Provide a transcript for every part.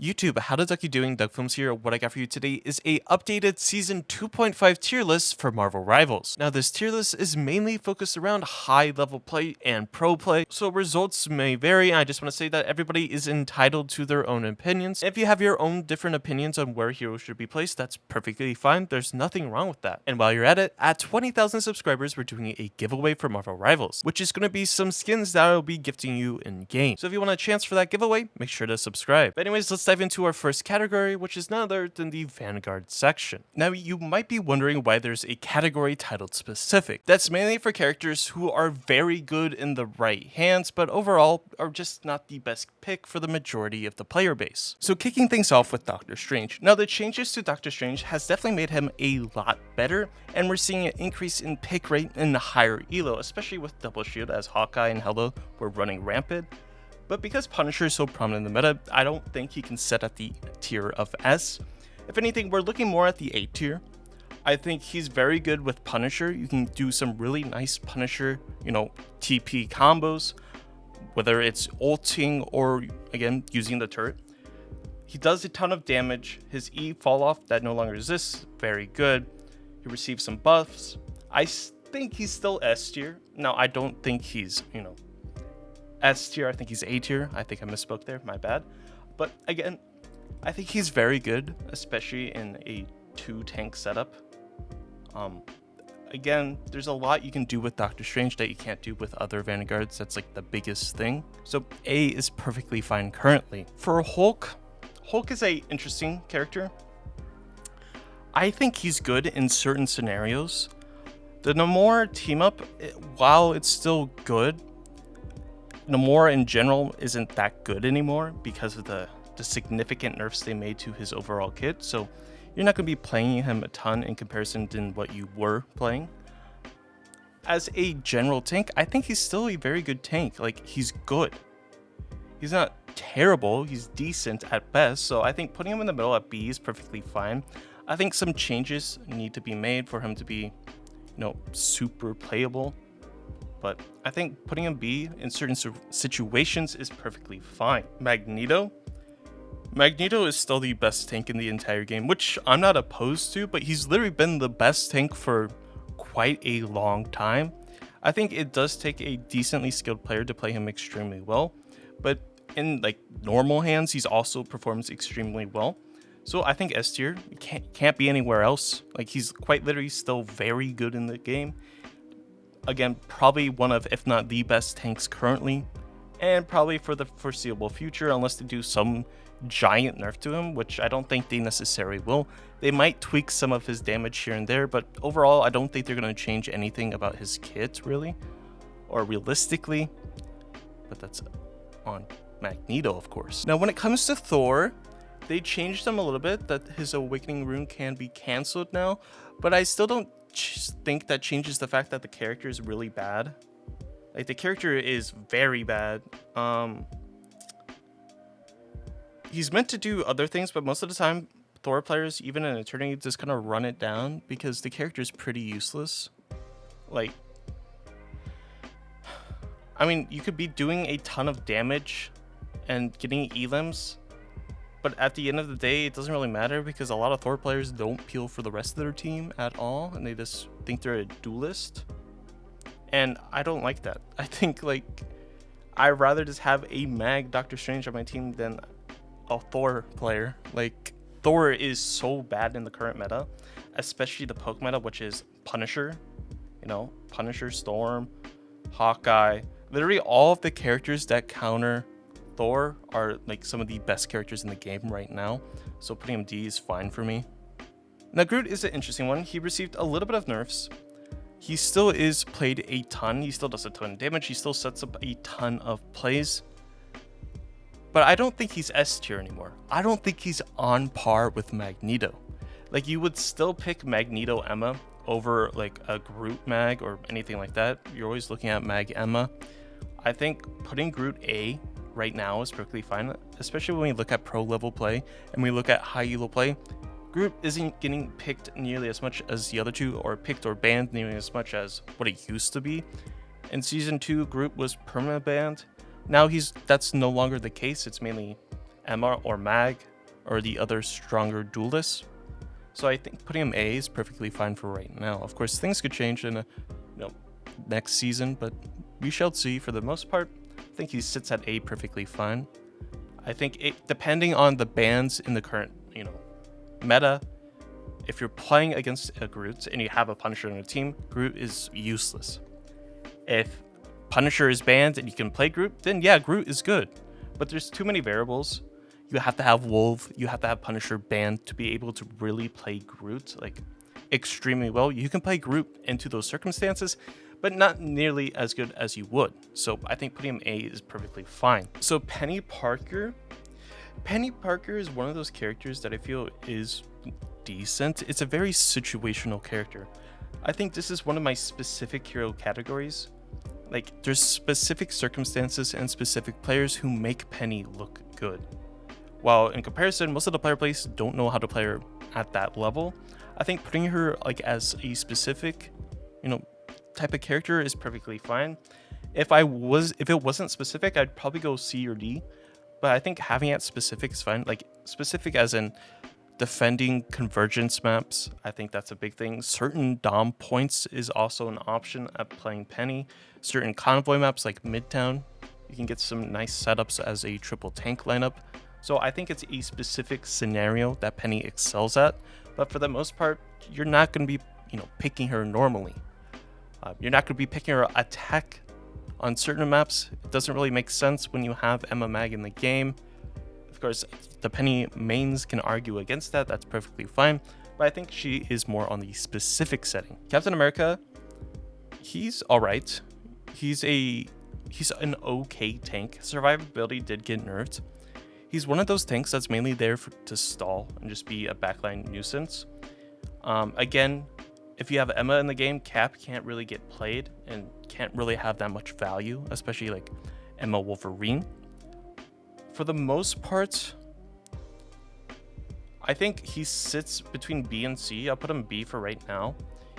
YouTube, how the duck you doing? Doug Films here. What I got for you today is a updated season 2.5 tier list for Marvel Rivals. Now this tier list is mainly focused around high level play and pro play, so results may vary. I just want to say that everybody is entitled to their own opinions. If you have your own different opinions on where heroes should be placed, that's perfectly fine. There's nothing wrong with that. And while you're at it, at 20,000 subscribers, we're doing a giveaway for Marvel Rivals, which is going to be some skins that I'll be gifting you in game. So if you want a chance for that giveaway, make sure to subscribe. But anyways, let's dive into our first category, which is none other than the Vanguard section. Now, you might be wondering why there's a category titled specific. That's mainly for characters who are very good in the right hands, but overall are just not the best pick for the majority of the player base. So kicking things off with Doctor Strange. Now, the changes to Doctor Strange has definitely made him a lot better, and we're seeing an increase in pick rate and higher elo, especially with double shield as Hawkeye and Hela were running rampant. But because Punisher is so prominent in the meta, I don't think he can set at the tier of S. If anything, we're looking more at the A tier. I think he's very good with Punisher. You can do some really nice Punisher, TP combos, whether it's ulting or, again, using the turret. He does a ton of damage. His E fall off that no longer exists, very good. He receives some buffs. I think he's still S tier. Now, I don't think he's, S tier. I think he's A tier. I think I misspoke there, my bad. But again, I think he's very good, especially in a 2-tank setup. Again, there's a lot you can do with Doctor Strange that you can't do with other Vanguards. That's like the biggest thing. So A is perfectly fine currently. For Hulk is a interesting character. I think he's good in certain scenarios. The Namor team up, while it's still good, Namor in general isn't that good anymore because of the significant nerfs they made to his overall kit. So you're not going to be playing him a ton in comparison to what you were playing. As a general tank, I think he's still a very good tank. Like, he's good. He's not terrible. He's decent at best. So I think putting him in the middle at B is perfectly fine. I think some changes need to be made for him to be, super playable. But I think putting him B in certain situations is perfectly fine. Magneto is still the best tank in the entire game, which I'm not opposed to, but he's literally been the best tank for quite a long time. I think it does take a decently skilled player to play him extremely well, but in normal hands, he's also performs extremely well. So I think S tier can't be anywhere else. He's quite literally still very good in the game. Again, probably one of, if not the best tanks currently, and probably for the foreseeable future, unless they do some giant nerf to him, which I don't think they necessarily will. They might tweak some of his damage here and there, but overall, I don't think they're going to change anything about his kit, really, or realistically. But that's on Magneto, of course. Now, when it comes to Thor, they changed him a little bit, that his Awakening Rune can be cancelled now, but I still don't think that changes the fact that the character is really bad. The character is very bad. He's meant to do other things, but most of the time, Thor players, even in Eternity, just kind of run it down because the character is pretty useless. You could be doing a ton of damage and getting elims, but at the end of the day, it doesn't really matter because a lot of Thor players don't peel for the rest of their team at all, and they just think they're a duelist. And I don't like that. I think, I'd rather just have a Mag Doctor Strange on my team than a Thor player. Thor is so bad in the current meta, especially the poke meta, which is Punisher. Punisher, Storm, Hawkeye. Literally all of the characters that counter Thor are some of the best characters in the game right now, so putting him D is fine for me. Now Groot is an interesting one. He received a little bit of nerfs. He still is played a ton. He still does a ton of damage. He still sets up a ton of plays. But I don't think he's S tier anymore. I don't think he's on par with Magneto. You would still pick Magneto Emma over a Groot Mag or anything like that. You're always looking at Mag Emma. I think putting Groot A right now is perfectly fine, especially when we look at pro level play and we look at high elo play. Groot isn't getting picked nearly as much as the other two, or picked or banned nearly as much as what it used to be. In season 2, Groot was permanent banned. Now that's no longer the case. It's mainly Emma or Mag or the other stronger duelists. So I think putting him A is perfectly fine for right now. Of course, things could change in next season, but we shall see. For the most part, I think he sits at A perfectly fine. I think depending on the bans in the current, meta, if you're playing against a Groot and you have a Punisher on a team, Groot is useless. If Punisher is banned and you can play Groot, then yeah, Groot is good. But there's too many variables. You have to have Wolf, you have to have Punisher banned to be able to really play Groot extremely well. You can play Groot into those circumstances, but not nearly as good as you would. So I think putting him A is perfectly fine. So Peni Parker is one of those characters that I feel is decent. It's a very situational character. I think this is one of my specific hero categories. There's specific circumstances and specific players who make Peni look good. While in comparison, most of the player base don't know how to play her at that level. I think putting her as a specific, type of character is perfectly fine. If it wasn't specific, I'd probably go C or D. But I think having it specific is fine. Specific as in defending convergence maps, I think that's a big thing. Certain Dom points is also an option at playing Peni. Certain convoy maps like Midtown, you can get some nice setups as a triple tank lineup. So I think it's a specific scenario that Peni excels at. But for the most part, you're not going to be, picking her normally. You're not going to be picking her attack on certain maps. It doesn't really make sense when you have Emma Mag in the game. Of course, the Peni mains can argue against that. That's perfectly fine. But I think she is more on the specific setting. Captain America, he's all right. He's an okay tank. Survivability did get nerfed. He's one of those tanks that's mainly there to stall and just be a backline nuisance. Again, if you have Emma in the game, Cap can't really get played and can't really have that much value, especially Emma Wolverine. For the most part, I think he sits between B and C. I'll put him B for right now.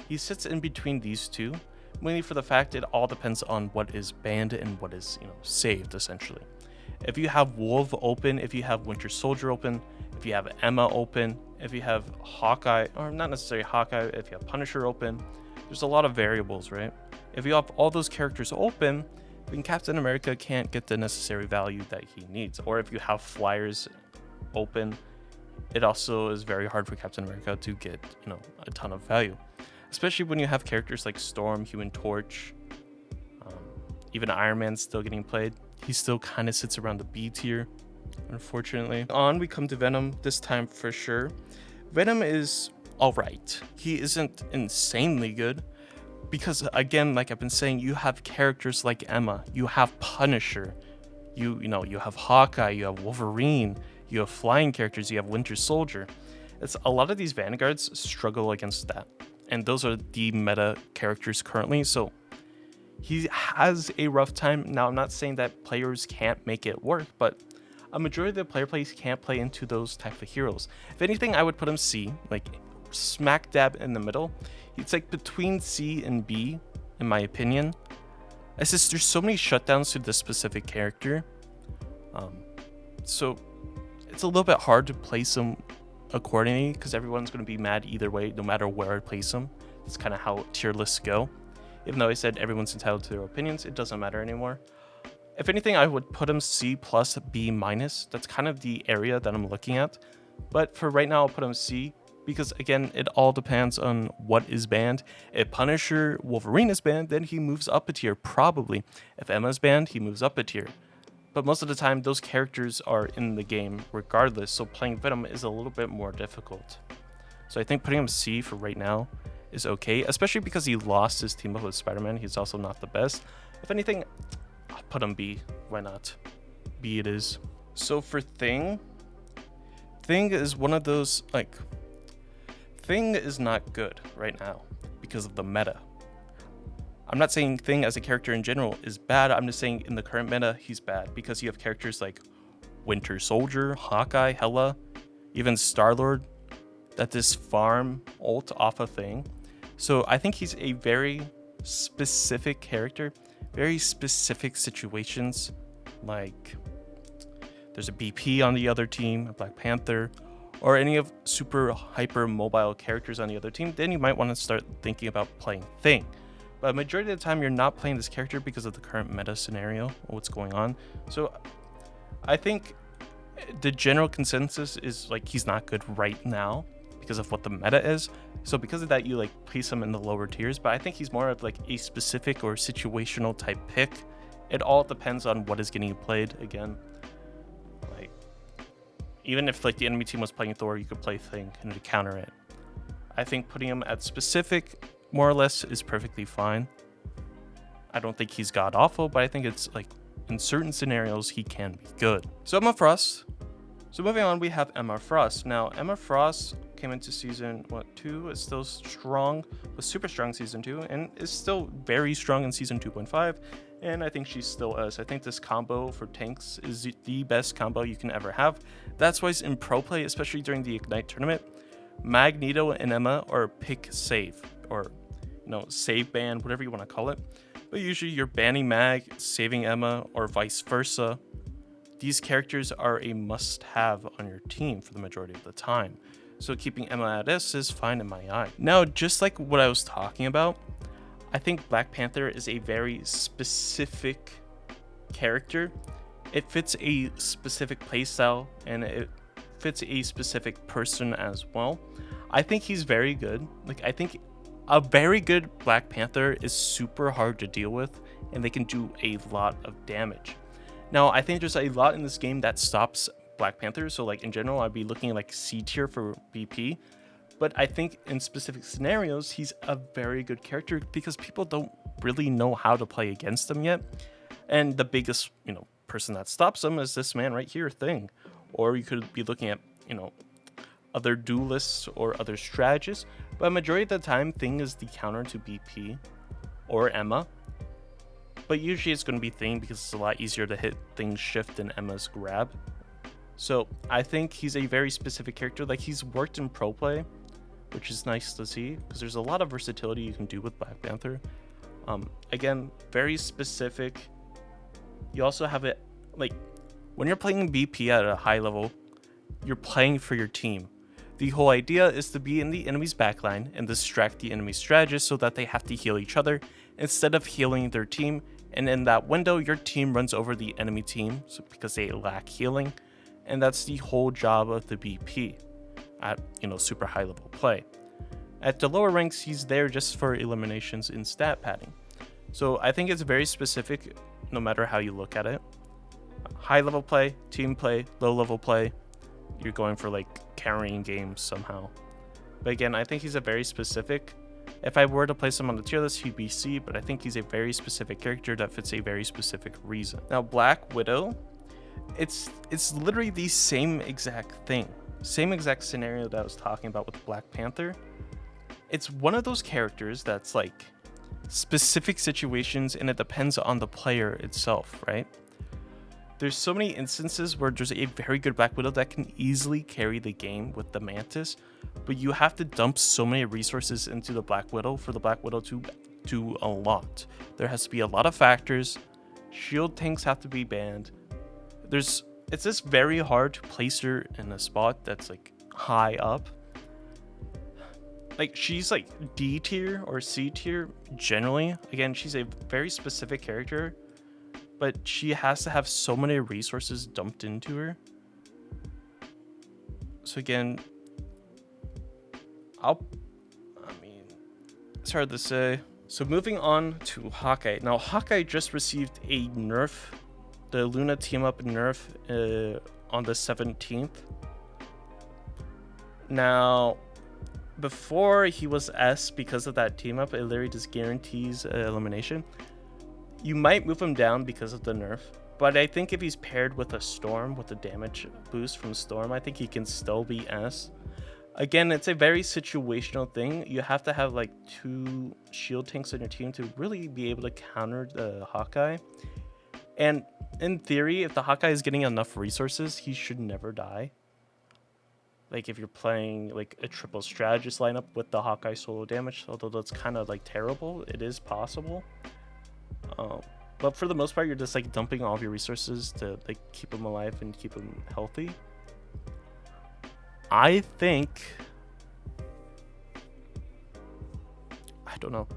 He sits in between these two, mainly for the fact it all depends on what is banned and what is saved, essentially. If you have Wolf open, if you have Winter Soldier open, if you have Emma open, if you have Hawkeye, or not necessarily Hawkeye, if you have Punisher open, there's a lot of variables, right? If you have all those characters open, then Captain America can't get the necessary value that he needs. Or if you have Flyers open, it also is very hard for Captain America to get, a ton of value. Especially when you have characters like Storm, Human Torch, even Iron Man's still getting played. He still kind of sits around the B tier, unfortunately. On we come to Venom, this time for sure. Venom is all right. He isn't insanely good because, again, like I've been saying, you have characters like Emma, you have Punisher, you have Hawkeye, you have Wolverine, you have flying characters, you have Winter Soldier. It's a lot of these Vanguards struggle against that, and those are the meta characters currently. So he has a rough time. Now, I'm not saying that players can't make it work, but a majority of the player plays can't play into those type of heroes. If anything, I would put him C, smack dab in the middle. It's between C and B, in my opinion. It's just there's so many shutdowns to this specific character. So it's a little bit hard to place him accordingly because everyone's going to be mad either way, no matter where I place him. It's kind of how tier lists go. Even though I said everyone's entitled to their opinions, it doesn't matter anymore. If anything, I would put him C plus B minus. That's kind of the area that I'm looking at. But for right now, I'll put him C because, again, it all depends on what is banned. If Punisher Wolverine is banned, then he moves up a tier, probably. If Emma's banned, he moves up a tier. But most of the time, those characters are in the game regardless, so playing Venom is a little bit more difficult. So I think putting him C for right now is okay, especially because he lost his team up with Spider-Man. He's also not the best. If anything, I'll put him B. Why not? B it is. So for Thing is one of those, Thing is not good right now because of the meta. I'm not saying Thing as a character in general is bad. I'm just saying in the current meta, he's bad because you have characters like Winter Soldier, Hawkeye, Hela, even Starlord that just farm ult off a Thing. So I think he's a very specific character, very specific situations. There's there's a BP on the other team, a Black Panther, or any of super hyper mobile characters on the other team, then you might want to start thinking about playing Thing. But majority of the time, you're not playing this character because of the current meta scenario or what's going on. So I think the general consensus is like he's not good right now because of what the meta is. So because of that, you like place him in the lower tiers. But I think he's more of like a specific or situational type pick. It all depends on what is getting played. Again, like even if like the enemy team was playing Thor, you could play Thing and to counter it. I think putting him at specific more or less is perfectly fine. I don't think he's god awful, but I think it's like in certain scenarios he can be good. So Emma Frost. So moving on, we have Emma Frost. Now Emma Frost came into season 2, is still strong, was super strong season 2, and is still very strong in season 2.5. And I think she still is. I think this combo for tanks is the best combo you can ever have. That's why in pro play, especially during the Ignite tournament, Magneto and Emma are pick save, or save ban, whatever you want to call it. But usually you're banning Mag, saving Emma, or vice versa. These characters are a must-have on your team for the majority of the time. So keeping Emma at S is fine in my eye. Now, just like what I was talking about, I think Black Panther is a very specific character. It fits a specific playstyle, and it fits a specific person as well. I think he's very good. Like, I think a very good Black Panther is super hard to deal with, and they can do a lot of damage. Now, I think there's a lot in this game that stops Black Panther, so like in general, I'd be looking at like C tier for BP. But I think in specific scenarios, he's a very good character because people don't really know how to play against him yet. And the biggest, person that stops him is this man right here, Thing. Or you could be looking at, other duelists or other strategists. But majority of the time, Thing is the counter to BP or Emma. But usually it's going to be Thing because it's a lot easier to hit Thing's shift than Emma's grab. So I think he's a very specific character. Like, he's worked in pro play, which is nice to see because there's a lot of versatility you can do with Black Panther. Again, very specific. You also have it, like, when you're playing BP at a high level, you're playing for your team. The whole idea is to be in the enemy's backline and distract the enemy strategist so that they have to heal each other instead of healing their team. And in that window, your team runs over the enemy team because they lack healing. And that's the whole job of the BP at, super high level play. At the lower ranks, he's there just for eliminations in stat padding. So I think it's very specific no matter how you look at it. High level play, team play, low level play, you're going for like carrying games somehow. But again, I think he's a very specific. If I were to place him on the tier list, he'd be C, but I think he's a very specific character that fits a very specific reason. Now, Black Widow, it's literally the same exact thing. Same exact scenario that I was talking about with Black Panther. It's one of those characters that's like specific situations, and it depends on the player itself, right? There's so many instances where there's a very good Black Widow that can easily carry the game with the Mantis, but you have to dump so many resources into the Black Widow for the Black Widow to do a lot. There has to be a lot of factors. Shield tanks have to be banned. It's just very hard to place her in a spot that's like high up. Like, she's like D tier or C tier generally. Again, she's a very specific character, but she has to have so many resources dumped into her. So again, it's hard to say. So moving on to Hawkeye. Now, Hawkeye just received a nerf, the Luna team up nerf on the 17th. Now, before he was S, because of that team up, it literally just guarantees elimination. You might move him down because of the nerf, but I think if he's paired with a Storm, with the damage boost from Storm, I think he can still be S. Again, it's a very situational thing. You have to have like 2 shield tanks on your team to really be able to counter the Hawkeye. And in theory, if the Hawkeye is getting enough resources, he should never die. Like, if you're playing like a triple strategist lineup with the Hawkeye solo damage, although that's kind of like terrible, it is possible. But for the most part, you're just like dumping all of your resources to like keep him alive and keep him healthy. I think, I don't know,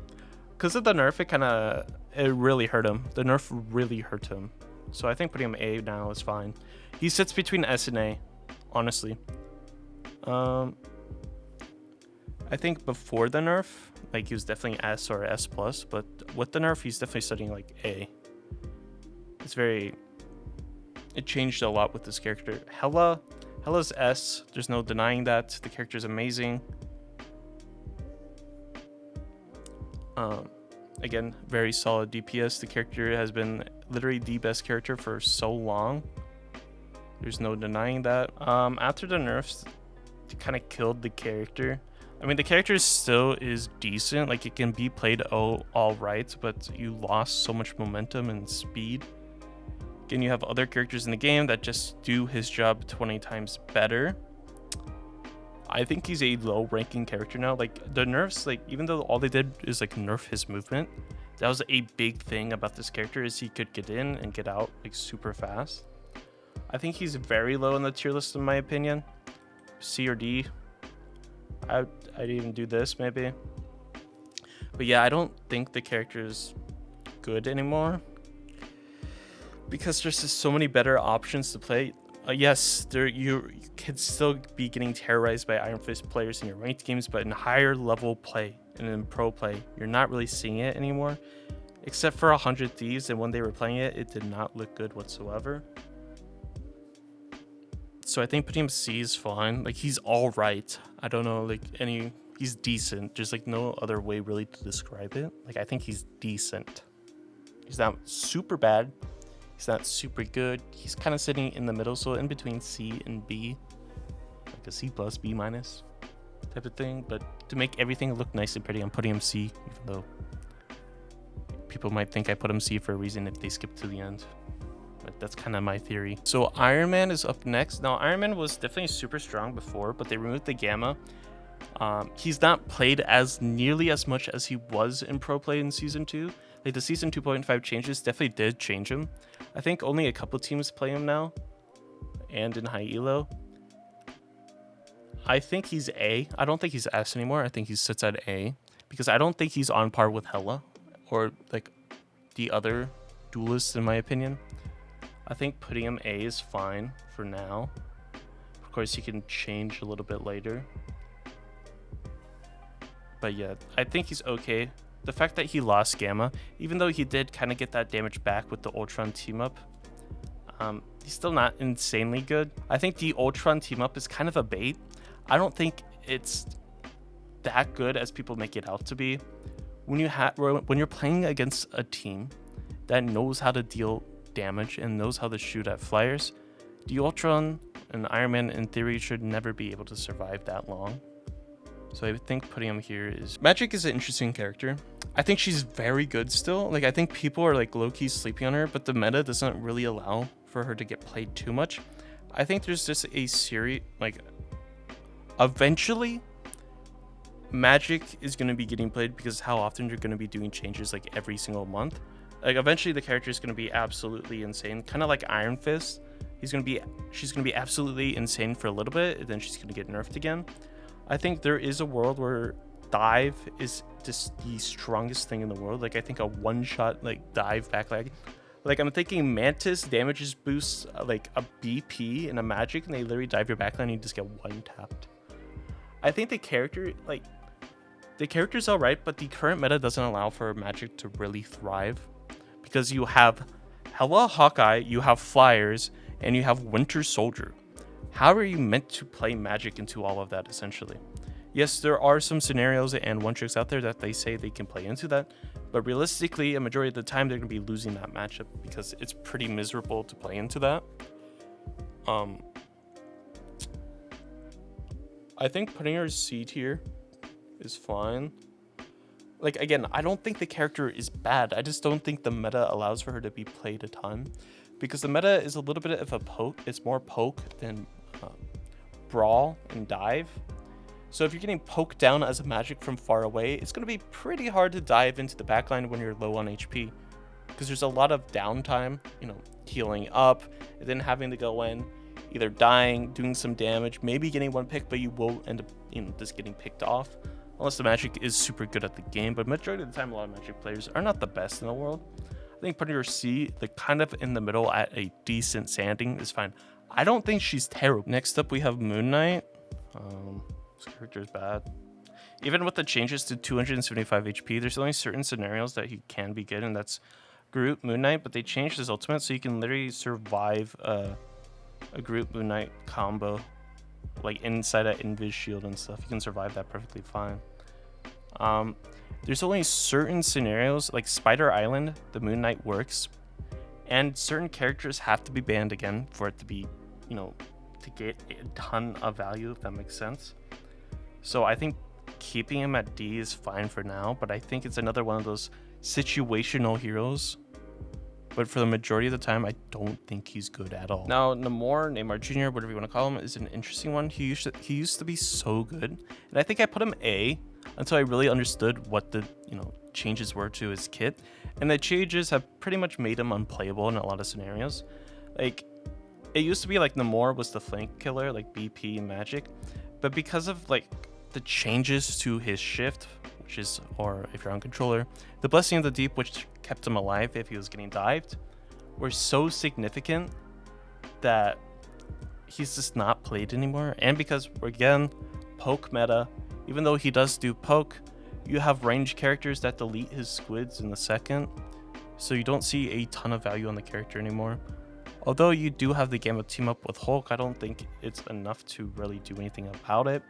because of the nerf, it really hurt him. The nerf really hurt him. So I think putting him A now is fine. He sits between S and A, honestly. I think before the nerf, like he was definitely S or S plus, but with the nerf, he's definitely sitting like A. It changed a lot with this character. Hela's S, there's no denying that. The character's amazing. Again, very solid DPS. The character has been literally the best character for so long. There's no denying that. After the nerfs, it kind of killed the character. I mean, the character still is decent. Like, it can be played all right, but you lost so much momentum and speed. Again, you have other characters in the game that just do his job 20 times better. I think he's a low-ranking character now. Like, the nerfs, like, even though all they did is, like, nerf his movement, that was a big thing about this character, is he could get in and get out, like, super fast. I think he's very low in the tier list, in my opinion. C or D. I'd even do this, maybe. But yeah, I don't think the character is good anymore, because there's just so many better options to play. Yes, you could still be getting terrorized by Iron Fist players in your ranked games, but in higher level play and in pro play, you're not really seeing it anymore. Except for 100 Thieves, and when they were playing it, it did not look good whatsoever. So I think putting him C is fine. Like, he's all right. I don't know, like, he's decent. There's like no other way really to describe it. Like, I think he's decent. He's not super bad. He's not super good. He's kind of sitting in the middle, so in between C and B, like a C plus, B minus type of thing. But to make everything look nice and pretty, I'm putting him C, even though people might think I put him C for a reason if they skip to the end. But that's kind of my theory. So Iron Man is up next. Now, Iron Man was definitely super strong before, but they removed the gamma. He's not played as nearly as much as he was in pro play in season 2. Like, the season 2.5 changes definitely did change him. I think only a couple teams play him now, and in high elo. I think he's A. I don't think he's S anymore. I think he sits at A, because I don't think he's on par with Hela or like the other duelists, in my opinion. I think putting him A is fine for now. Of course, he can change a little bit later. But yeah, I think he's okay. The fact that he lost Gamma, even though he did kind of get that damage back with the Ultron team-up, he's still not insanely good. I think the Ultron team-up is kind of a bait. I don't think it's that good as people make it out to be. When you're playing against a team that knows how to deal damage and knows how to shoot at flyers, the Ultron and Iron Man, in theory, should never be able to survive that long. So I think putting him here is... Magik is an interesting character. I think she's very good still. Like, I think people are like low-key sleeping on her, but the meta doesn't really allow for her to get played too much. I think there's just a series, like, eventually Magik is going to be getting played, because how often you're going to be doing changes like every single month. Like, eventually the character is going to be absolutely insane, kind of like Iron Fist. She's going to be absolutely insane for a little bit, and then she's going to get nerfed again. I think there is a world where dive is just the strongest thing in the world. Like, I think a one-shot like dive backlag. Like, I'm thinking Mantis damages boosts like a BP and a Magik, and they literally dive your backline and you just get one tapped. I think the character's alright, but the current meta doesn't allow for Magik to really thrive, because you have Hela, Hawkeye, you have Flyers, and you have Winter Soldier. How are you meant to play Magik into all of that, essentially? Yes, there are some scenarios and one-tricks out there that they say they can play into that, but realistically, a majority of the time, they're going to be losing that matchup, because it's pretty miserable to play into that. I think putting her C tier is fine. Like, again, I don't think the character is bad. I just don't think the meta allows for her to be played a ton, because the meta is a little bit of a poke. It's more poke than brawl and dive. So if you're getting poked down as a Magik from far away, it's going to be pretty hard to dive into the backline when you're low on HP, because there's a lot of downtime, you know, healing up, and then having to go in, either dying, doing some damage, maybe getting one pick, but you will end up, you know, just getting picked off. Unless the Magik is super good at the game, but majority of the time, a lot of Magik players are not the best in the world. I think putting her C, like kind of in the middle at a decent standing is fine. I don't think she's terrible. Next up, we have Moon Knight. This character is bad. Even with the changes to 275 HP, there's only certain scenarios that he can be good, and that's Groot, Moon Knight, but they changed his ultimate so you can literally survive a Groot Moon Knight combo, like inside an Invis shield and stuff. You can survive that perfectly fine. There's only certain scenarios, like Spider Island, the Moon Knight works, and certain characters have to be banned again for it to be, you know, to get a ton of value, if that makes sense. So I think keeping him at D is fine for now, but I think it's another one of those situational heroes. But for the majority of the time, I don't think he's good at all. Now, Namor Jr., whatever you want to call him, is an interesting one. He used to be so good, and I think I put him A until I really understood what the, you know, changes were to his kit, and the changes have pretty much made him unplayable in a lot of scenarios. Like, it used to be like Namor was the flank killer, like BP and Magik, but because of like the changes to his shift, which is, or if you're on controller, the Blessing of the Deep, which kept him alive if he was getting dived, were so significant that he's just not played anymore. And because we're again poke meta, even though he does do poke, you have ranged characters that delete his squids in the second, so you don't see a ton of value on the character anymore. Although you do have the Gamma team up with Hulk, I don't think it's enough to really do anything about it.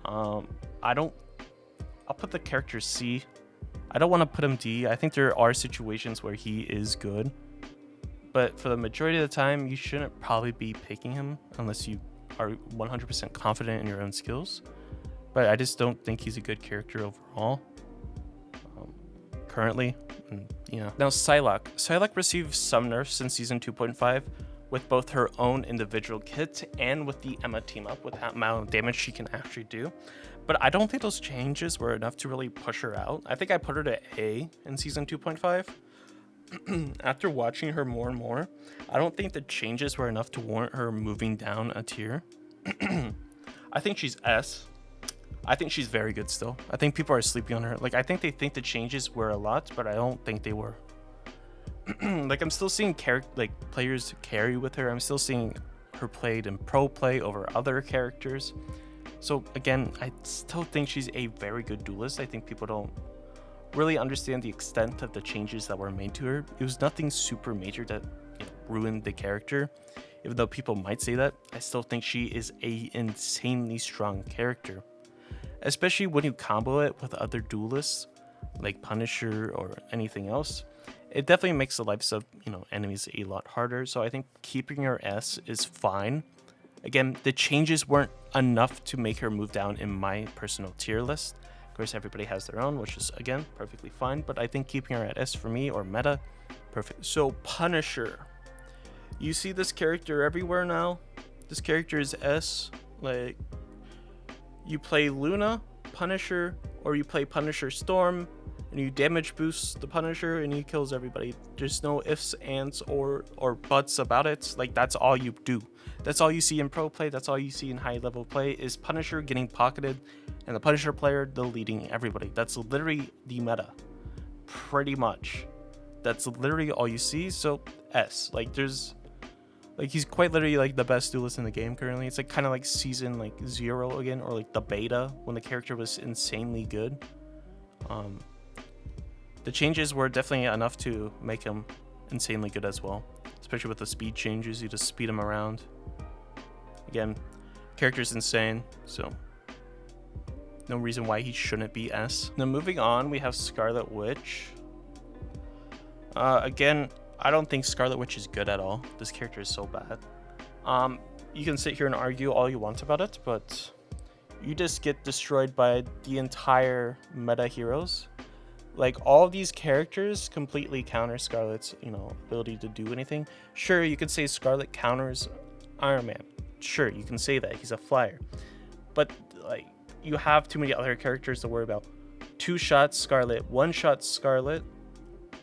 I'll put the character C. I don't want to put him D. I think there are situations where he is good, but for the majority of the time, you shouldn't probably be picking him unless you are 100% confident in your own skills. But I just don't think he's a good character overall, currently. Yeah. Now, Psylocke. Psylocke received some nerfs in Season 2.5 with both her own individual kit and with the Emma team up, with that amount of damage she can actually do. But I don't think those changes were enough to really push her out. I think I put her to A in Season 2.5. After watching her more and more, I don't think the changes were enough to warrant her moving down a tier. I think she's S. I think she's very good still. I think people are sleeping on her. Like, I think they think the changes were a lot, but I don't think they were. Like, I'm still seeing players carry with her. I'm still seeing her played in pro play over other characters. So again, I still think she's a very good duelist. I think people don't really understand the extent of the changes that were made to her. It was nothing super major that, you know, ruined the character. Even though people might say that, I still think she is a insanely strong character. Especially when you combo it with other duelists like Punisher or anything else. It definitely makes the lives of, you know, enemies a lot harder. So I think keeping her S is fine. Again, the changes weren't enough to make her move down in my personal tier list. Of course, everybody has their own, which is, again, perfectly fine. But I think keeping her at S for me, or meta, perfect. So Punisher. You see this character everywhere now. This character is S. Like, you play Luna, Punisher, or you play Punisher Storm, and you damage boost the Punisher and he kills everybody. There's no ifs, ands, or buts about it. Like, that's all you do. That's all you see in pro play. That's all you see in high level play, is Punisher getting pocketed and the Punisher player deleting everybody. That's literally the meta. Pretty much. That's literally all you see. So S. Like, there's, like, he's quite literally like the best duelist in the game currently. It's like kind of like season like 0 again, or like the beta when the character was insanely good. The changes were definitely enough to make him insanely good as well, especially with the speed changes. You just speed him around. Again, character's insane, so no reason why he shouldn't be S. Now moving on, we have Scarlet Witch. Again, I don't think Scarlet Witch is good at all. This character is so bad. You can sit here and argue all you want about it, but you just get destroyed by the entire meta heroes. Like, all these characters completely counter Scarlet's, you know, ability to do anything. Sure, you could say Scarlet counters Iron Man. Sure, you can say that. He's a flyer. But, like, you have too many other characters to worry about. 2 shots Scarlet, 1 shot Scarlet.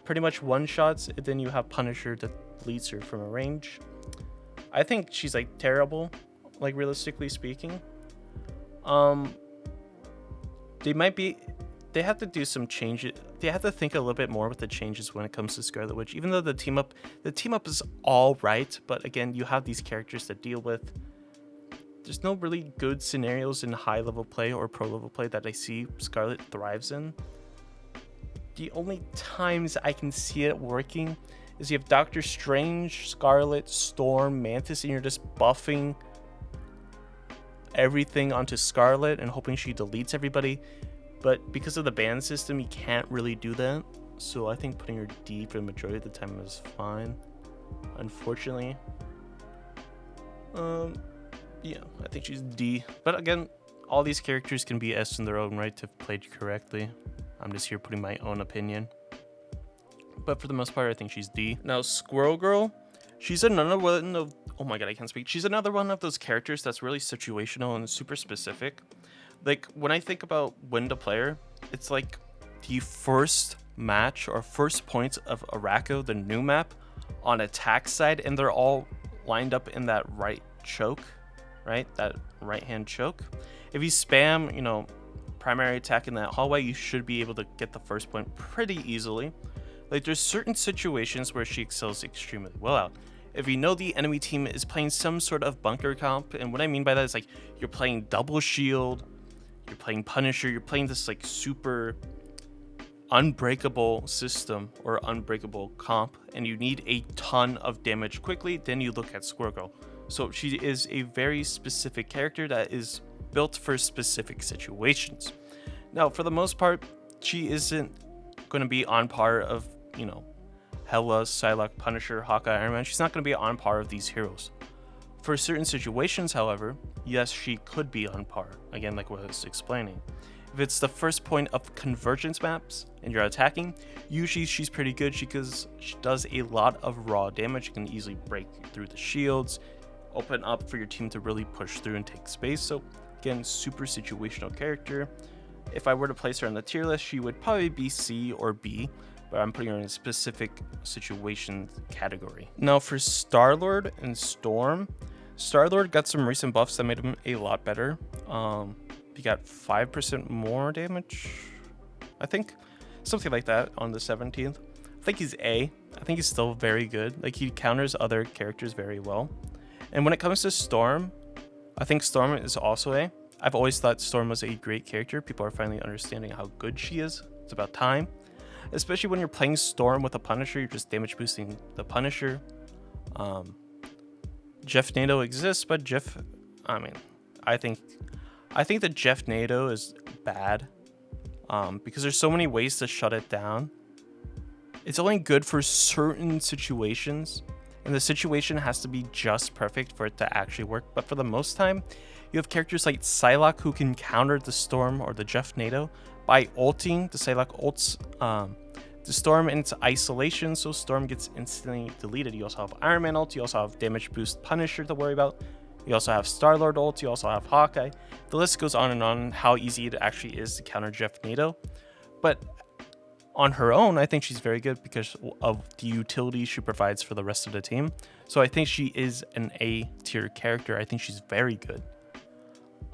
pretty much one-shots, and then you have Punisher that leads her from a range. I think she's like terrible, like realistically speaking. They have to do some changes. They have to think a little bit more with the changes when it comes to Scarlet Witch. Even though the team up is all right, but again, you have these characters to deal with. There's no really good scenarios in high level play or pro level play that I see Scarlet thrives in. The only times I can see it working is you have Doctor Strange, Scarlet, Storm, Mantis, and you're just buffing everything onto Scarlet and hoping she deletes everybody. But because of the ban system, you can't really do that. So I think putting her D for the majority of the time is fine, unfortunately. Yeah, I think she's D. But again, all these characters can be S in their own right if played correctly. I'm just here putting my own opinion. But for the most part, I think she's D. Now, Squirrel Girl, she's another one of... Oh my god, I can't speak. She's another one of those characters that's really situational and super specific. Like, when I think about when to play her, it's like the first match or first points of Araco, the new map, on attack side, and they're all lined up in that right choke, right? That right-hand choke. If you spam, you know, primary attack in that hallway, you should be able to get the first point pretty easily. Like, there's certain situations where she excels extremely well out. If you know the enemy team is playing some sort of bunker comp, and what I mean by that is like you're playing double shield, you're playing Punisher, you're playing this like super unbreakable system or unbreakable comp, and you need a ton of damage quickly, then you look at Squirrel Girl. So she is a very specific character that is built for specific situations. Now, for the most part, she isn't going to be on par of, you know, Hela, Psylocke, Punisher, Hawkeye, Iron Man. She's not going to be on par of these heroes. For certain situations, however, yes, she could be on par. Again, like what I was explaining. If it's the first point of convergence maps and you're attacking, usually she's pretty good because she does a lot of raw damage. You can easily break through the shields, open up for your team to really push through and take space. So again, super situational character. If I were to place her on the tier list, she would probably be C or B, but I'm putting her in a specific situation category. Now for Starlord and Storm, Starlord got some recent buffs that made him a lot better. He got 5% more damage, I think, something like that on the 17th. I think he's A. I think he's still very good. Like, he counters other characters very well. And when it comes to Storm, I think Storm is also A. I've always thought Storm was a great character. People are finally understanding how good she is. It's about time. Especially when you're playing Storm with a Punisher, you're just damage boosting the Punisher. Jeff NATO exists, but Jeff, I mean, I think that Jeff NATO is bad because there's so many ways to shut it down. It's only good for certain situations, and the situation has to be just perfect for it to actually work. But for the most time, you have characters like Psylocke who can counter the Storm or the Jeff NATO by ulting. The Psylocke ults the Storm into isolation, so Storm gets instantly deleted. You also have Iron Man ult, you also have damage boost Punisher to worry about. You also have Starlord ult, you also have Hawkeye. The list goes on and on how easy it actually is to counter Jeff NATO. But on her own, I think she's very good because of the utility she provides for the rest of the team. So I think she is an A tier character. I think she's very good.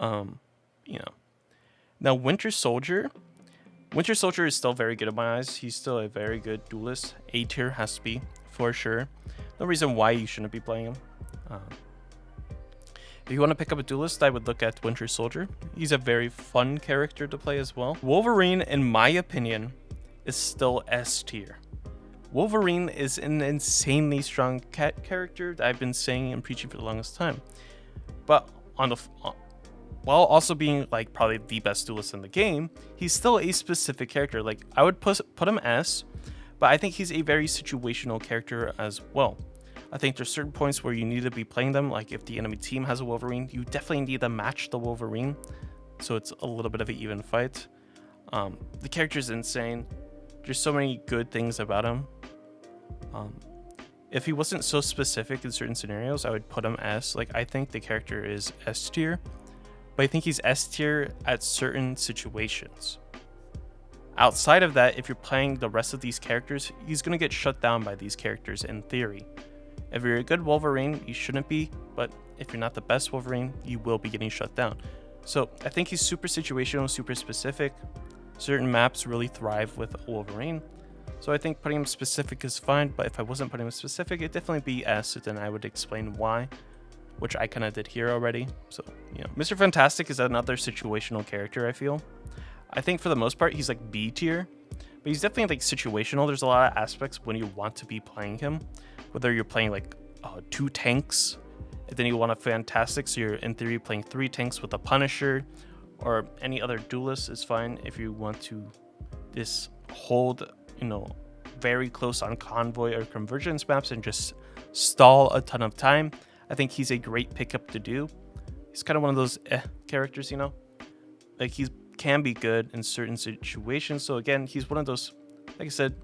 You know. Now Winter Soldier is still very good in my eyes. He's still a very good duelist. A tier has to be, for sure. No reason why you shouldn't be playing him. If you want to pick up a duelist, I would look at Winter Soldier. He's a very fun character to play as well. Wolverine, in my opinion, is still S tier. Wolverine is an insanely strong character that I've been saying and preaching for the longest time. But while also being like probably the best duelist in the game, he's still a specific character. Like, I would put him S, but I think he's a very situational character as well. I think there's certain points where you need to be playing them. Like, if the enemy team has a Wolverine, you definitely need to match the Wolverine, so it's a little bit of an even fight. The character's insane. There's so many good things about him. If he wasn't so specific in certain scenarios, I would put him S. Like, I think the character is S tier, but I think he's S tier at certain situations. Outside of that, if you're playing the rest of these characters, he's going to get shut down by these characters in theory. If you're a good Wolverine, you shouldn't be, but if you're not the best Wolverine, you will be getting shut down. So I think he's super situational, super specific. Certain maps really thrive with Wolverine. So I think putting him specific is fine, but if I wasn't putting him specific, it'd definitely be S, and I would explain why, which I kind of did here already. So, you know, Mr. Fantastic is another situational character, I feel. I think for the most part, he's like B tier, but he's definitely like situational. There's a lot of aspects when you want to be playing him, whether you're playing like 2 tanks, and then you want a Fantastic, so you're in theory playing 3 tanks with a Punisher, or any other duelist is fine if you want to just hold, you know, very close on convoy or convergence maps and just stall a ton of time. I think he's a great pickup to do. He's kind of one of those characters, you know, like he can be good in certain situations. So again, he's one of those, like I said,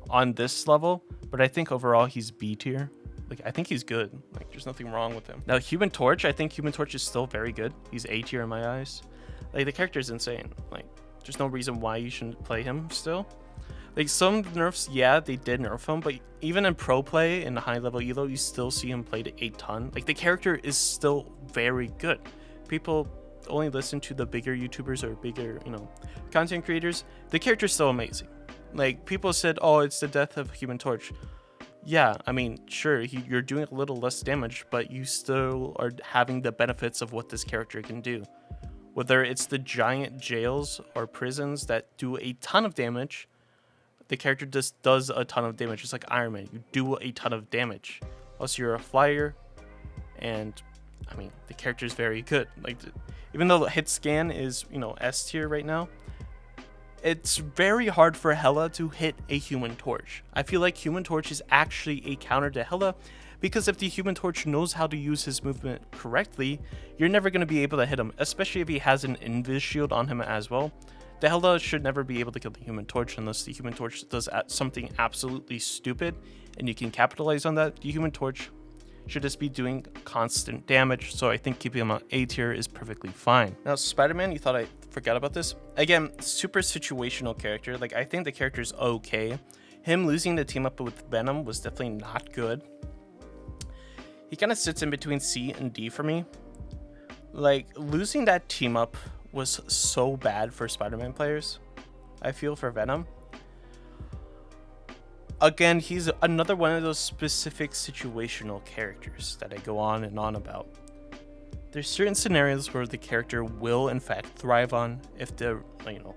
on this level, but I think overall he's B tier. Like, I think he's good. Like, there's nothing wrong with him. Now, Human Torch, I think Human Torch is still very good. He's A tier in my eyes. Like, the character is insane. Like, there's no reason why you shouldn't play him still. Like, some nerfs, yeah, they did nerf him, but even in pro play, in high level elo, you still see him played a ton. Like, the character is still very good. People only listen to the bigger YouTubers or bigger, you know, content creators. The character's still amazing. Like, people said, oh, it's the death of Human Torch. Yeah, I mean, sure, you're doing a little less damage, but you still are having the benefits of what this character can do. Whether it's the giant jails or prisons that do a ton of damage, the character just does a ton of damage. Just like Iron Man, you do a ton of damage. Plus, you're a flyer, and I mean, the character is very good. Like, even though the hit scan is, you know, S tier right now, it's very hard for Hela to hit a Human Torch. I feel like Human Torch is actually a counter to Hela, because if the Human Torch knows how to use his movement correctly, you're never going to be able to hit him, especially if he has an invis shield on him as well. The Hela should never be able to kill the Human Torch unless the Human Torch does something absolutely stupid, and you can capitalize on that. The Human Torch should just be doing constant damage, so I think keeping him on A tier is perfectly fine. Now, Spider-Man, you thought I forgot about this? Again, super situational character. Like, I think the character's okay. Him losing the team up with Venom was definitely not good. He kind of sits in between C and D for me. Like, losing that team up was so bad for Spider-Man players, I feel, for Venom. Again, he's another one of those specific situational characters that I go on and on about. There's certain scenarios where the character will in fact thrive on if the, you know,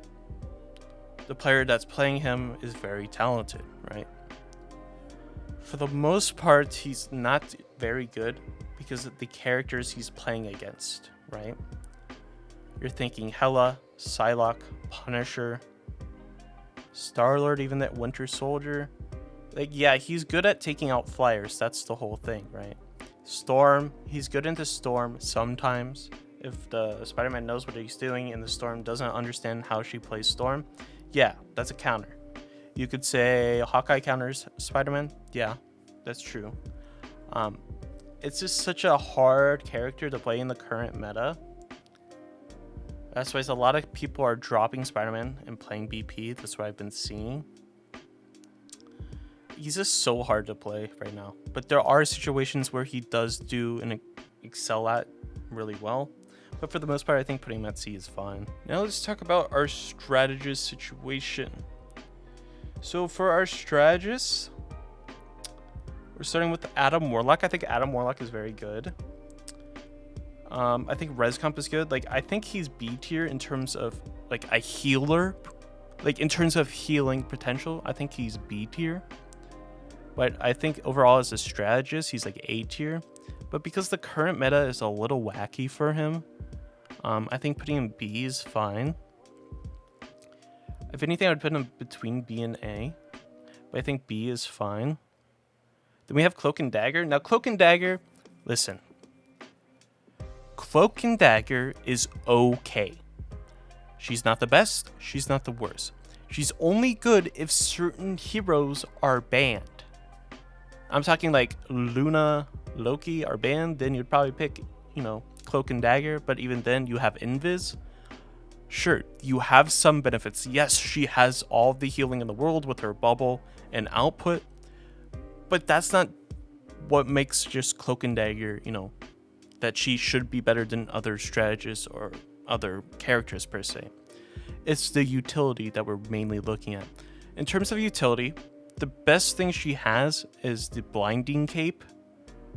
the player that's playing him is very talented, right? For the most part, he's not very good because of the characters he's playing against, right? You're thinking Hela, Psylocke, Punisher, Starlord, even that Winter Soldier. Like, yeah, he's good at taking out flyers. That's the whole thing, right? Storm, he's good into Storm sometimes. If the Spider-Man knows what he's doing and the Storm doesn't understand how she plays Storm, yeah, that's a counter. You could say Hawkeye counters Spider-Man. Yeah, that's true. It's just such a hard character to play in the current meta. That's why a lot of people are dropping Spider-Man and playing BP. That's what I've been seeing. He's just so hard to play right now. But there are situations where he does do and excel at really well. But for the most part, I think putting him at C is fine. Now let's talk about our strategist situation. So for our strategist, we're starting with Adam Warlock. I think Adam Warlock is very good. I think Rescomp is good. Like, I think he's B tier in terms of like a healer. Like, in terms of healing potential, I think he's B tier. But I think overall as a strategist, he's like A tier. But because the current meta is a little wacky for him, I think putting him B is fine. If anything, I would put him between B and A. But I think B is fine. Then we have Cloak and Dagger. Now, Cloak and Dagger, listen. Cloak and Dagger is okay. She's not the best. She's not the worst. She's only good if certain heroes are banned. I'm talking like Luna, Loki are banned, then you'd probably pick, you know, Cloak and Dagger, but even then you have Invis. Sure, you have some benefits. Yes, she has all the healing in the world with her bubble and output, but that's not what makes just Cloak and Dagger, that she should be better than other strategists or other characters per se. It's the utility that we're mainly looking at. In terms of utility, the best thing she has is the blinding cape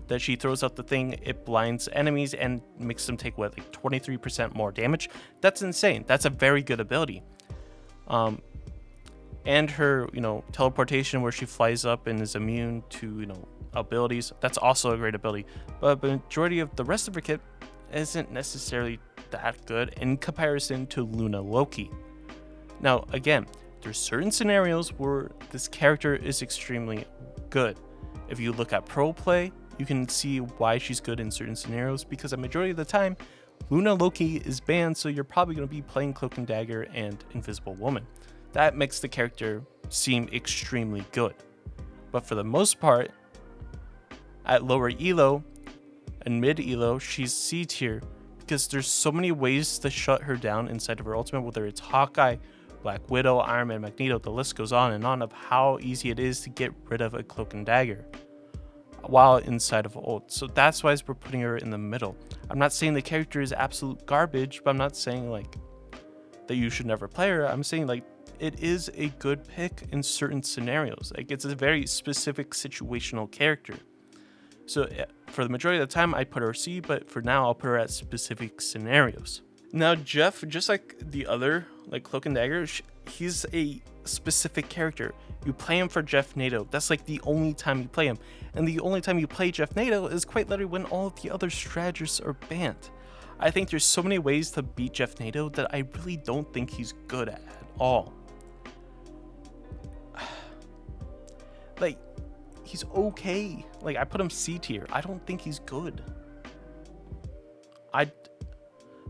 that she throws out the thing. It blinds enemies and makes them take 23% more damage. That's insane. That's a very good ability. And her, teleportation where she flies up and is immune to, abilities. That's also a great ability. But the majority of the rest of her kit isn't necessarily that good in comparison to Luna Loki. Now, again, there's certain scenarios where this character is extremely good. If you look at pro play, you can see why she's good in certain scenarios, because a majority of the time, Luna Loki is banned, so you're probably going to be playing Cloak and Dagger and Invisible Woman. That makes the character seem extremely good. But for the most part, at lower elo and mid elo, she's C tier, because there's so many ways to shut her down inside of her ultimate, whether it's Hawkeye, Black Widow, Iron Man, Magneto, the list goes on and on of how easy it is to get rid of a Cloak and Dagger while inside of ult. So that's why we're putting her in the middle. I'm not saying the character is absolute garbage, but I'm not saying that you should never play her. I'm saying it is a good pick in certain scenarios. It's a very specific situational character. So for the majority of the time, I'd put her C, but for now, I'll put her at specific scenarios. Now, Joff, just like the other, Cloak and Dagger, he's a specific character. You play him for Jeff NATO. That's the only time you play him. And the only time you play Jeff NATO is quite literally when all of the other strategists are banned. I think there's so many ways to beat Jeff NATO that I really don't think he's good at all. He's okay. I put him C tier. I don't think he's good.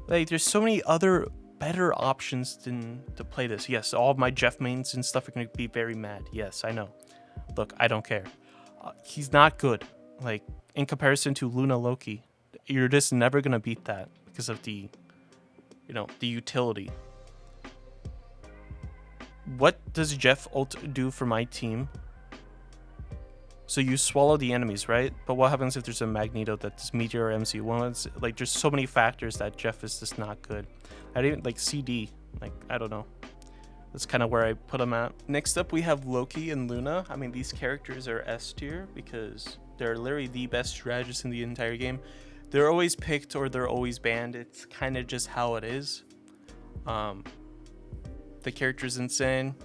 There's so many other better options than to play this. Yes, all of my Jeff mains and stuff are going to be very mad. Yes, I know. Look, I don't care. He's not good. In comparison to Luna Loki, you're just never going to beat that because of the utility. What does Jeff ult do for my team? So you swallow the enemies, right? But what happens if there's a Magneto that's Meteor or MC1? There's so many factors that Jeff is just not good. I didn't CD. I don't know. That's kind of where I put him at. Next up, we have Loki and Luna. I mean, these characters are S tier because they're literally the best strategists in the entire game. They're always picked or they're always banned. It's kind of just how it is. The character's insane.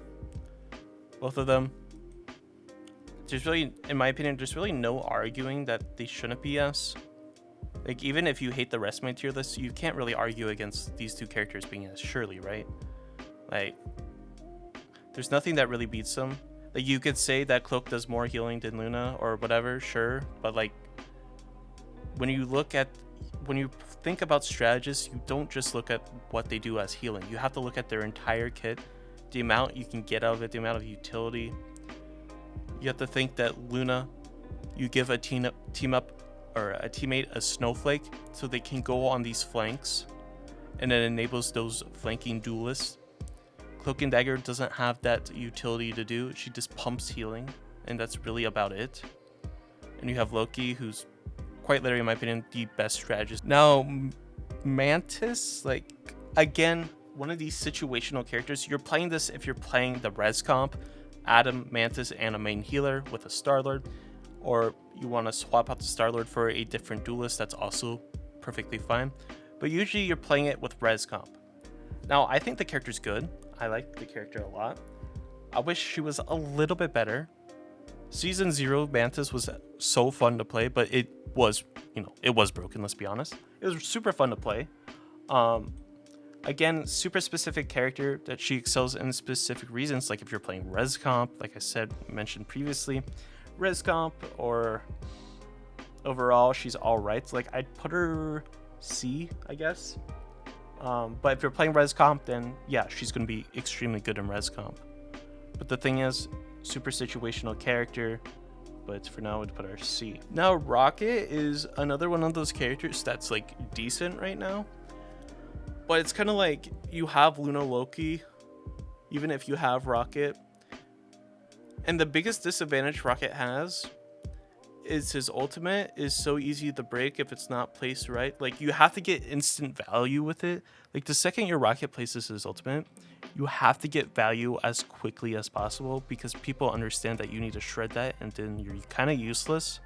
Both of them. There's really, in my opinion, there's really no arguing that they shouldn't be S. Even if you hate the rest of my tier list, you can't really argue against these two characters being S, surely, right? There's nothing that really beats them. You could say that Cloak does more healing than Luna or whatever, sure, but when you think about strategists, you don't just look at what they do as healing. You have to look at their entire kit, the amount you can get out of it, the amount of utility. You have to think that Luna, you give a team up or a teammate a snowflake so they can go on these flanks, and it enables those flanking duelists. Cloak and Dagger doesn't have that utility to do. She just pumps healing, and that's really about it. And you have Loki, who's quite literally, in my opinion, the best strategist. Now, Mantis, again, one of these situational characters. You're playing this if you're playing the res comp, Adam, Mantis, and a main healer with a Starlord, or you want to swap out the Starlord for a different duelist, that's also perfectly fine. But usually you're playing it with res comp. Now, I think the character's good. I like the character a lot. I wish she was a little bit better. Season 0 Mantis was so fun to play, but it was broken, let's be honest. It was super fun to play. Again, super specific character that she excels in specific reasons. If you're playing res comp, like I mentioned previously, res comp, or overall, she's all right. I'd put her C, I guess. But if you're playing res comp, then yeah, she's going to be extremely good in res comp. But the thing is, super situational character, but for now, I'd put her C. Now, Rocket is another one of those characters that's decent right now. But it's kind of like you have Luna Loki, even if you have Rocket. And the biggest disadvantage Rocket has is his ultimate is so easy to break if it's not placed right. Like, you have to get instant value with it. Like, the second your Rocket places his ultimate, you have to get value as quickly as possible, because people understand that you need to shred that, and then you're kind of useless.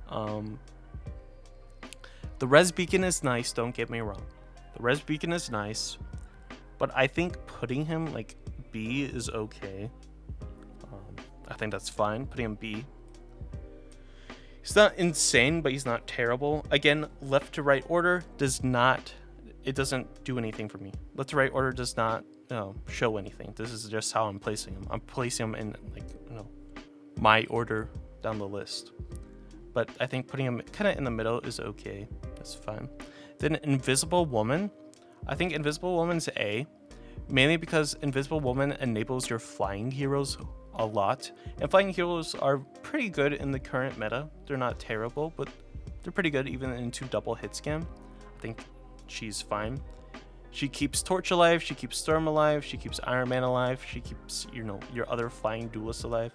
The res beacon is nice, don't get me wrong. The res beacon is nice, but I think putting him like B is okay. I think that's fine, putting him B. He's not insane, but he's not terrible. Again, left to right order doesn't do anything for me. Left to right order does not show anything. This is just how I'm placing him. I'm placing him in my order down the list. But I think putting him kind of in the middle is okay. That's fine. Then Invisible Woman. I think Invisible Woman's A, mainly because Invisible Woman enables your flying heroes a lot. And flying heroes are pretty good in the current meta. They're not terrible, but they're pretty good even into double hit scam. I think she's fine. She keeps Torch alive, she keeps Storm alive, she keeps Iron Man alive, she keeps, your other flying duelists alive.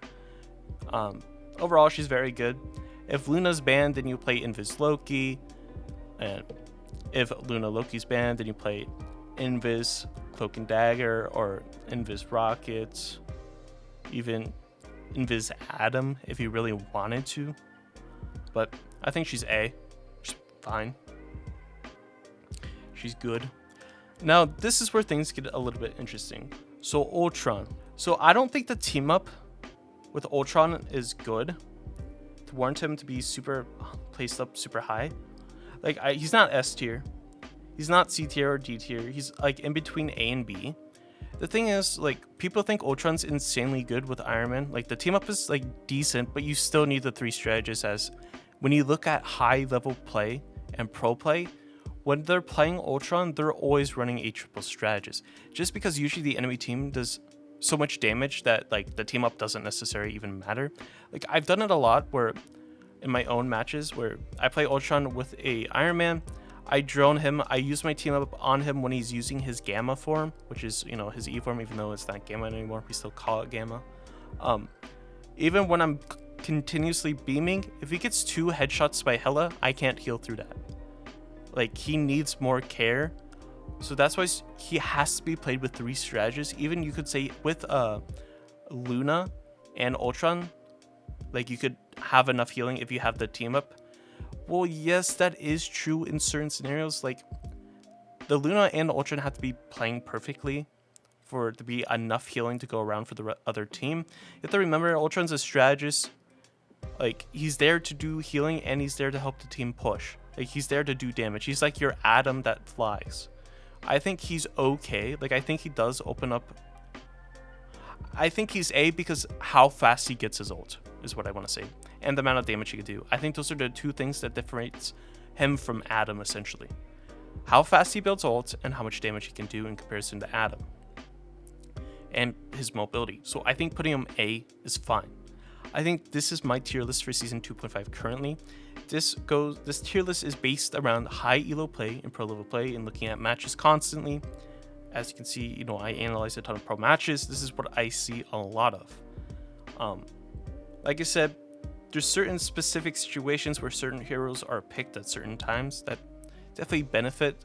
Overall, she's very good. If Luna's banned, then you play Invis Loki. And if Luna Loki's banned, then you play Invis Cloak and Dagger, or Invis Rockets, even Invis Adam if you really wanted to. But I think she's A. She's fine. She's good. Now, this is where things get a little bit interesting. So Ultron. So I don't think the team up with Ultron is good to warrant him to be super placed up super high. Like, he's not S tier. He's not C tier or D tier. He's like in between A and B. The thing is, like, people think Ultron's insanely good with Iron Man. Like, the team up is like decent, but you still need the 3 strategists. As when you look at high level play and pro play, when they're playing Ultron, they're always running a triple strategist. Just because usually the enemy team does so much damage that like the team up doesn't necessarily even matter. Like, I've done it a lot where in my own matches where I play Ultron with a Iron Man, I drone him, I use my team up on him when he's using his Gamma form, which is, his E form, even though it's not Gamma anymore, we still call it Gamma. Even when I'm continuously beaming, if he gets 2 headshots by Hela, I can't heal through that. Like, he needs more care. So that's why he has to be played with 3 strategists. Even you could say with Luna and Ultron, like, you could have enough healing if you have the team up. Well, yes, that is true in certain scenarios. Like, the Luna and Ultron have to be playing perfectly for it to be enough healing to go around for the other team. You have to remember, Ultron's a strategist. Like, he's there to do healing and he's there to help the team push. Like, he's there to do damage. He's like your Atom that flies. I think he's okay. Like, I think he does open up. I think he's A because how fast he gets his ult is what I want to say. And the amount of damage he can do. I think those are the 2 things that differentiates him from Atom, essentially. How fast he builds ult and how much damage he can do in comparison to Atom. And his mobility. So I think putting him A is fine. I think this is my tier list for season 2.5 currently. This tier list is based around high elo play and pro level play and looking at matches constantly. As you can see, I analyze a ton of pro matches. This is what I see a lot of. Like I said, there's certain specific situations where certain heroes are picked at certain times that definitely benefit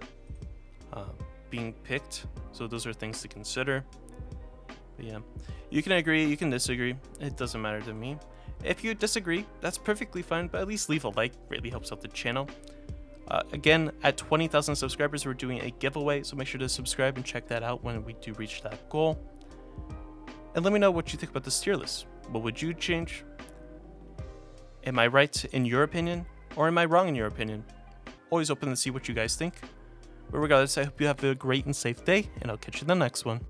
being picked. So those are things to consider. But yeah, you can agree, you can disagree. It doesn't matter to me. If you disagree, that's perfectly fine, but at least leave a like. Greatly helps out the channel. Again, at 20,000 subscribers, we're doing a giveaway, so make sure to subscribe and check that out when we do reach that goal. And let me know what you think about this tier list. What would you change? Am I right in your opinion, or am I wrong in your opinion? Always open to see what you guys think. But regardless, I hope you have a great and safe day, and I'll catch you in the next one.